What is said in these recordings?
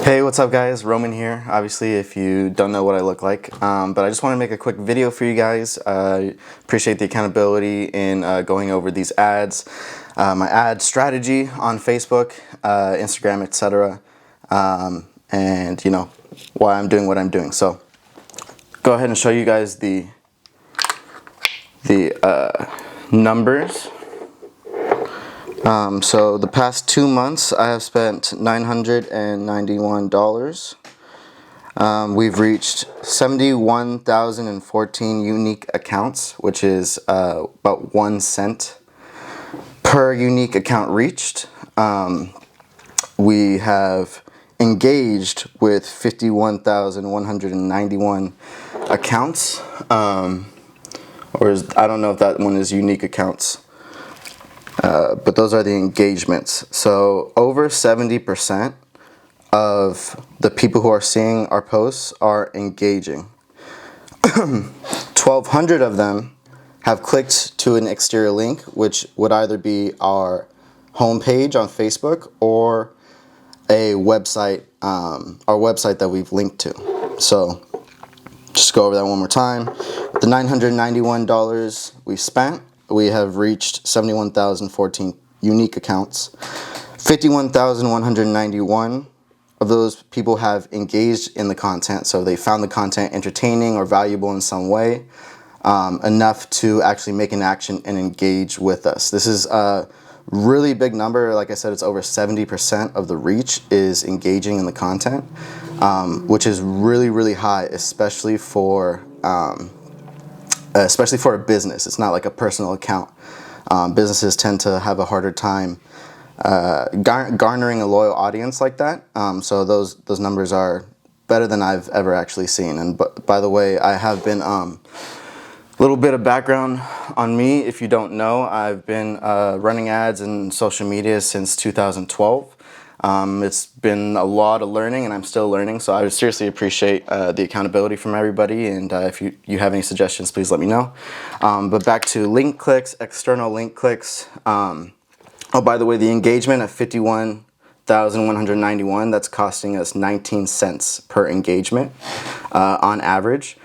Hey, what's up guys? Roman here. Obviously, if you don't know what I look like, but I just want to make a quick video for you guys. Appreciate the accountability in going over these ads, my ad strategy on Facebook, Instagram, etc., and you know why I'm doing what I'm doing. So, go ahead and show you guys the numbers. So the past 2 months I have spent $991. We've reached 71,014 unique accounts, which is about 1 cent per unique account reached. We have engaged with 51,191 accounts, I don't know if that one is unique accounts. But those are the engagements. So over 70% of the people who are seeing our posts are engaging. 1,200 of them have clicked to an exterior link, which would either be our homepage on Facebook or a website, our website that we've linked to. So just go over that one more time. The $991 we've spent, we have reached 71,014 unique accounts. 51,191 of those people have engaged in the content, so they found the content entertaining or valuable in some way, enough to actually make an action and engage with us. This is a really big number. Like I said, it's over 70% of the reach is engaging in the content, which is really, really high, especially for a business. It's not like a personal account. Businesses tend to have a harder time garnering a loyal audience like that. So those numbers are better than I've ever actually seen. And by the way, I have been a little bit of background on me. If you don't know, I've been running ads in social media since 2012. It's been a lot of learning, and I'm still learning, so I would seriously appreciate the accountability from everybody, and if you have any suggestions, please let me know. But back to link clicks, external link clicks. Oh, by the way, the engagement at 51,191, that's costing us 19 cents per engagement on average.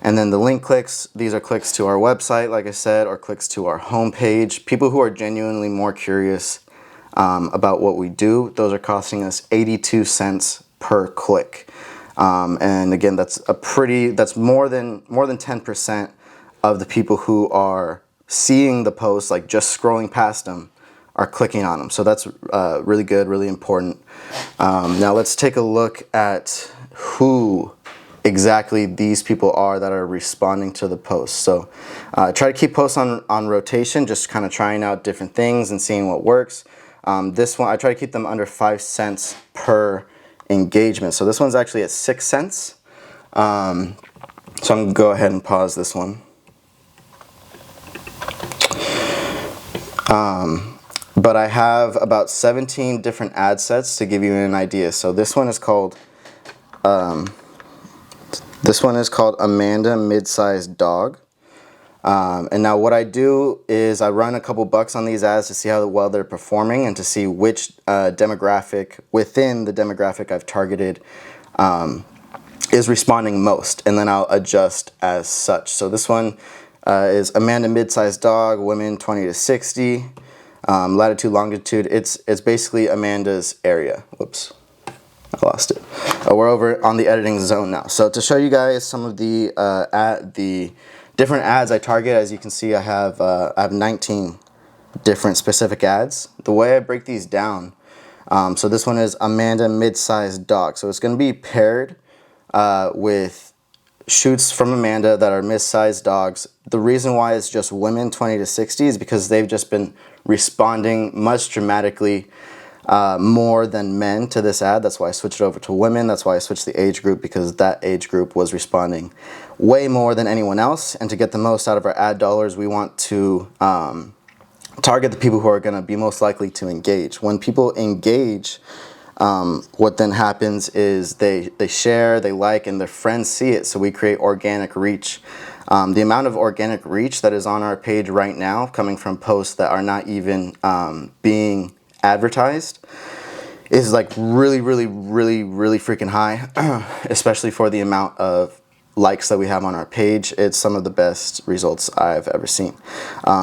And then the link clicks, these are clicks to our website, like I said, or clicks to our homepage. People who are genuinely more curious about what we do, those are costing us 82 cents per click. And again, that's more than 10% of the people who are seeing the posts, like just scrolling past them, are clicking on them. So that's really good, really important. Now let's take a look at who exactly these people are that are responding to the posts. So try to keep posts on rotation, just kind of trying out different things and seeing what works. This one, I try to keep them under 5 cents per engagement. So this one's actually at 6 cents. So I'm gonna go ahead and pause this one. But I have about 17 different ad sets to give you an idea. So this one is called Amanda Mid-Sized Dog. And now what I do is I run a couple bucks on these ads to see how well they're performing and to see which demographic within the demographic I've targeted is responding most, and then I'll adjust as such. So this one is Amanda Mid-Sized Dog, women 20 to 60, latitude, longitude. It's basically Amanda's area. Whoops, I lost it. We're over on the editing zone now. So to show you guys some of the different ads I target, as you can see, I have 19 different specific ads. The way I break these down, so this one is Amanda Mid-Sized Dog. So it's going to be paired with shoots from Amanda that are mid-sized dogs. The reason why it's just women 20 to 60 is because they've just been responding much dramatically more than men to this ad. That's why I switched it over to women. That's why I switched the age group, because that age group was responding way more than anyone else. And to get the most out of our ad dollars, we want to target the people who are going to be most likely to engage. When people engage, what then happens is they share, they like, and their friends see it. So we create organic reach. The amount of organic reach that is on our page right now, coming from posts that are not even being advertised, is like really freaking high, especially for the amount of likes that we have on our page. It's some of the best results I've ever seen.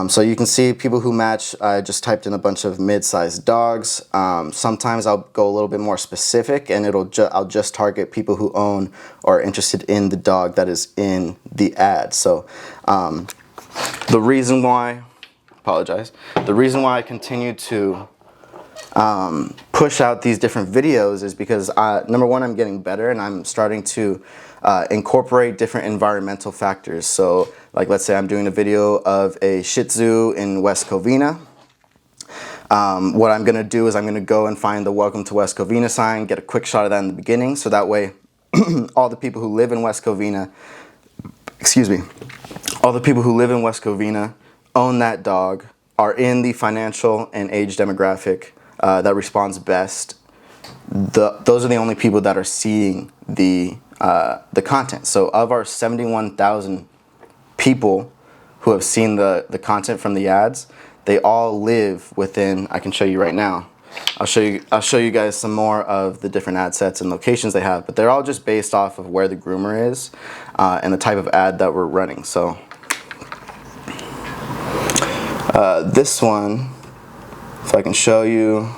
So you can see people who match. I just typed in a bunch of mid-sized dogs. Sometimes I'll go a little bit more specific, and I'll just target people who own or are interested in the dog that is in the ad. So the reason why I continue to push out these different videos is because number one, I'm getting better, and I'm starting to incorporate different environmental factors. So like, let's say I'm doing a video of a Shih Tzu in West Covina. What I'm gonna do is I'm gonna go and find the Welcome to West Covina sign, get a quick shot of that in the beginning, so that way all the people who live in West Covina, all the people who live in West Covina own that dog, are in the financial and age demographic that responds best. Those are the only people that are seeing the content. So of our 71,000 people who have seen the content from the ads, they all live within, I can show you right now. I'll show you guys some more of the different ad sets and locations they have, but they're all just based off of where the groomer is and the type of ad that we're running. So this one, if I can show you.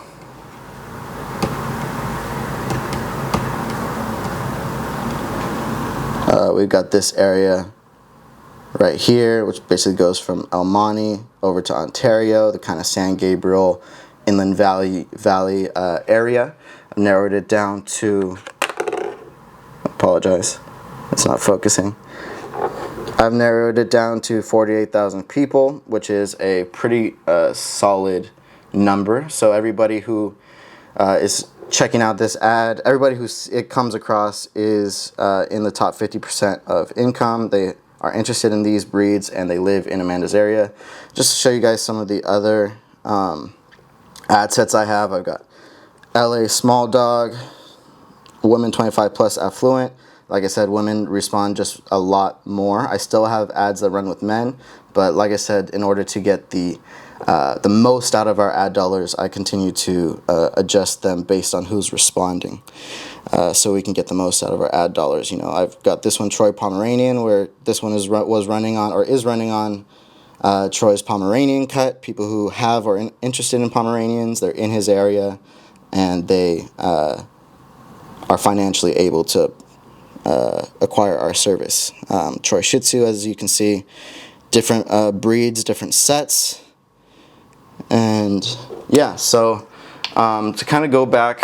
We've got this area right here, which basically goes from El Monte over to Ontario, the kind of San Gabriel, Inland Valley area. I've narrowed it down to, apologize, it's not focusing. I've narrowed it down to 48,000 people, which is a pretty solid number. So everybody who is checking out this ad, everybody who it comes across is in the top 50% of income. They are interested in these breeds and they live in Amanda's area. Just to show you guys some of the other ad sets I have, I've got LA small dog, women 25 plus affluent. Like I said, women respond just a lot more. I still have ads that run with men, but like I said, in order to get the most out of our ad dollars, I continue to adjust them based on who's responding, so we can get the most out of our ad dollars. You know, I've got this one, Troy Pomeranian, where this one was running on, or is running on, Troy's Pomeranian cut. People who have or are interested in Pomeranians, they're in his area, and they are financially able to acquire our service. Troy Shih Tzu, as you can see, different breeds, different sets. And yeah, so to kind of go back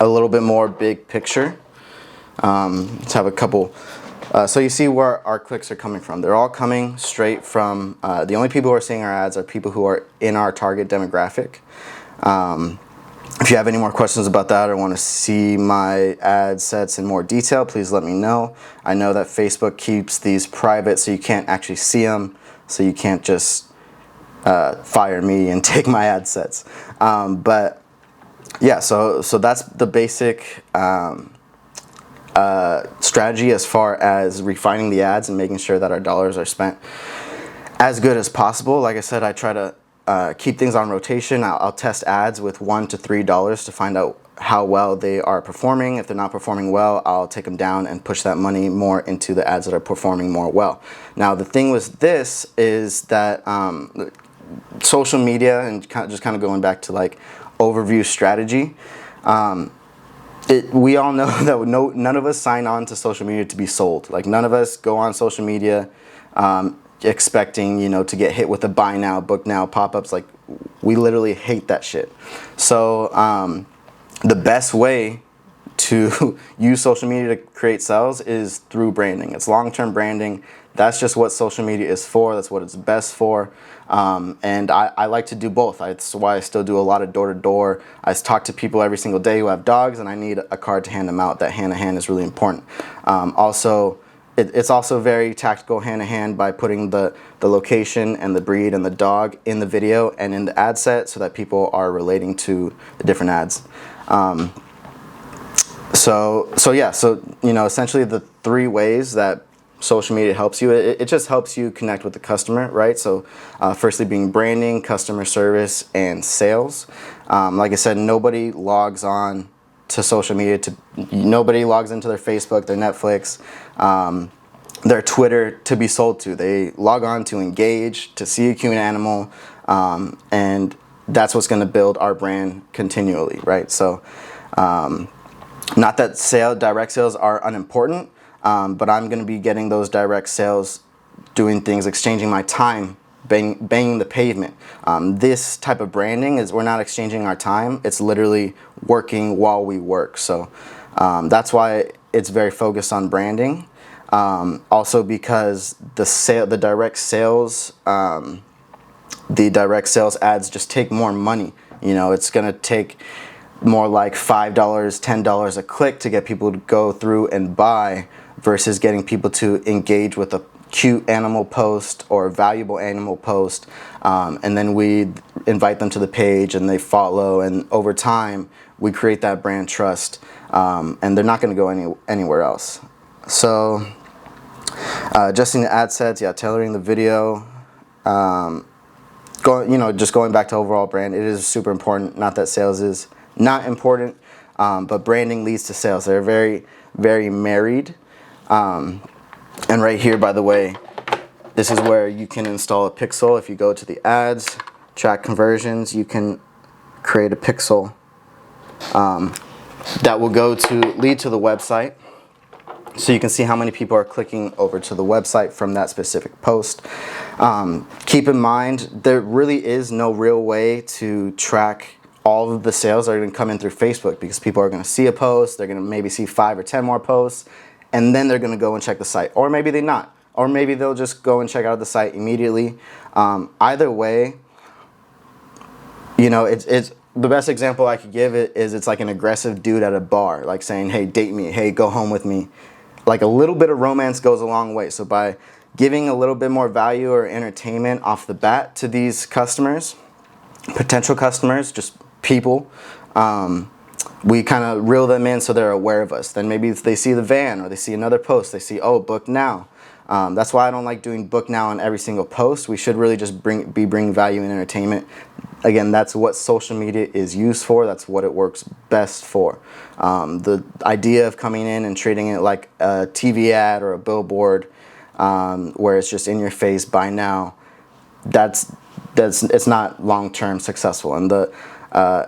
a little bit more big picture, let's have a couple. So you see where our clicks are coming from. They're all coming straight from, the only people who are seeing our ads are people who are in our target demographic. If you have any more questions about that or want to see my ad sets in more detail, please let me know. I know that Facebook keeps these private, so you can't actually see them, so you can't just fire me and take my ad sets. But yeah, so that's the basic strategy as far as refining the ads and making sure that our dollars are spent as good as possible. Like I said, I try to keep things on rotation. I'll test ads with $1 to $3 to find out how well they are performing. If they're not performing well, I'll take them down and push that money more into the ads that are performing more well. Now the thing with this is that social media, and just kind of going back to like overview strategy, we all know that none of us sign on to social media to be sold. Like, none of us go on social media expecting, you know, to get hit with the buy now, book now pop-ups. Like, we literally hate that shit. So the best way to use social media to create sales is through branding. It's long-term branding. That's just what social media is for. That's what it's best for. And I like to do both. That's why I still do a lot of door-to-door. I talk to people every single day who have dogs, and I need a card to hand them out. That hand-to-hand is really important. Also, it's also very tactical hand-to-hand by putting the location and the breed and the dog in the video and in the ad set so that people are relating to the different ads. So yeah, so, you know, essentially the three ways that social media helps you. It just helps you connect with the customer, right? So firstly being branding, customer service, and sales. Like I said, nobody logs on to social media, nobody logs into their Facebook, their Netflix, their Twitter to be sold to. They log on to engage, to see a cute animal, and that's what's going to build our brand continually, right? So not that direct sales are unimportant, but I'm going to be getting those direct sales doing things, exchanging my time, banging the pavement. This type of branding is, we're not exchanging our time. It's literally working while we work. So that's why it's very focused on branding. Also because the direct sales ads just take more money. You know, it's going to take more like $5, $10 a click to get people to go through and buy, versus getting people to engage with a cute animal post or a valuable animal post, and then we invite them to the page and they follow, and over time we create that brand trust, and they're not going to go anywhere else. So adjusting the ad sets, tailoring the video, just going back to overall brand, it is super important. Not that sales is not important, but branding leads to sales. They're very, very married. And right here, by the way, this is where you can install a pixel. If you go to the ads, track conversions, you can create a pixel that will lead to the website. So you can see how many people are clicking over to the website from that specific post. Keep in mind, there really is no real way to track all of the sales that are going to come in through Facebook, because people are going to see a post, they're going to maybe see 5 or 10 more posts, and then they're going to go and check the site. Or maybe they're not. Or maybe they'll just go and check out the site immediately. Either way, it's the best example I could give it is, it's like an aggressive dude at a bar, like saying, hey, date me, hey, go home with me. Like a little bit of romance goes a long way. So by giving a little bit more value or entertainment off the bat to these customers, potential customers, just people, we kind of reel them in so they're aware of us. Then maybe if they see the van or they see another post, they see, oh, book now. That's why I don't like doing book now on every single post. We should really just be bringing value and entertainment. Again, that's what social media is used for. That's what it works best for. The idea of coming in and treating it like a TV ad or a billboard, where it's just in your face, buy now, it's not long-term successful. And the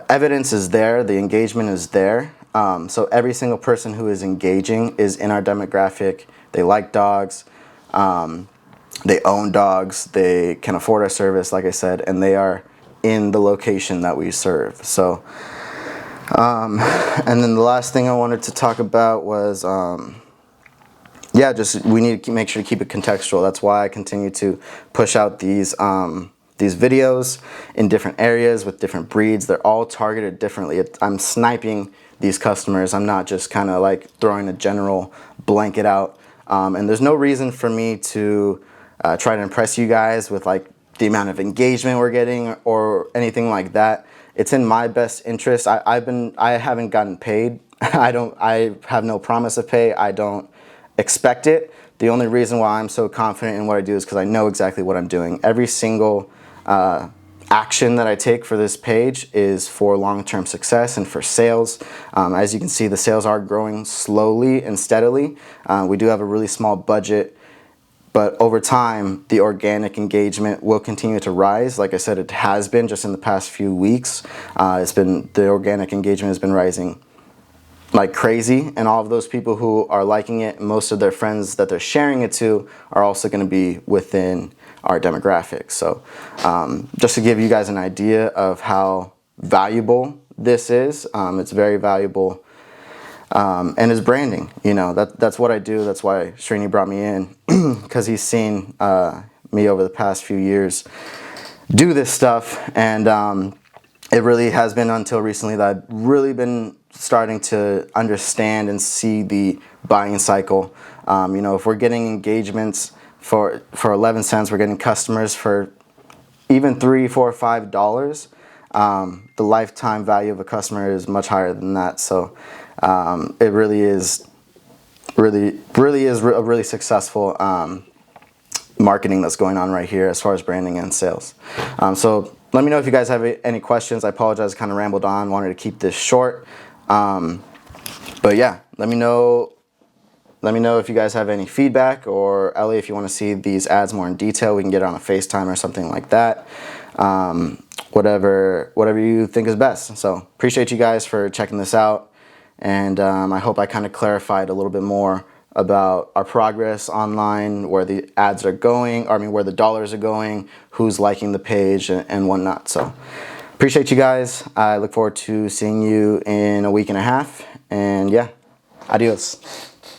evidence is there, the engagement is there. So every single person who is engaging is in our demographic. They like dogs. They own dogs. They can afford our service, like I said, and they are in the location that we serve. So, and then the last thing I wanted to talk about was, we need to make sure to keep it contextual. That's why I continue to push out these videos in different areas with different breeds. They're all targeted differently. I'm sniping these customers. I'm not just kind of like throwing a general blanket out. And there's no reason for me to try to impress you guys with like the amount of engagement we're getting or anything like that. It's in my best interest. I haven't gotten paid. I have no promise of pay. I don't expect it. The only reason why I'm so confident in what I do is because I know exactly what I'm doing. Every single action that I take for this page is for long-term success and for sales. As you can see, the sales are growing slowly and steadily. We do have a really small budget, but over time, the organic engagement will continue to rise. Like I said, it has been just in the past few weeks. The organic engagement has been rising like crazy, and all of those people who are liking it, most of their friends that they're sharing it to are also going to be within our demographic. So just to give you guys an idea of how valuable this is, it's very valuable, and is branding. That's what I do. That's why Srini brought me in, because he's seen me over the past few years do this stuff, and it really has been until recently that I've really been starting to understand and see the buying cycle. If we're getting engagements for 11 cents, we're getting customers for even $3, $4, $5. The lifetime value of a customer is much higher than that. So it really is really is a really successful marketing that's going on right here as far as branding and sales. So let me know if you guys have any questions. I apologize, kind of rambled on, wanted to keep this short. But yeah, let me know if you guys have any feedback, or Ellie, if you want to see these ads more in detail, we can get it on a FaceTime or something like that. Whatever you think is best. So appreciate you guys for checking this out. And I hope I kind of clarified a little bit more about our progress online, where the ads are going, where the dollars are going, who's liking the page and whatnot. So appreciate you guys. I look forward to seeing you in a week and a half. And yeah, adios.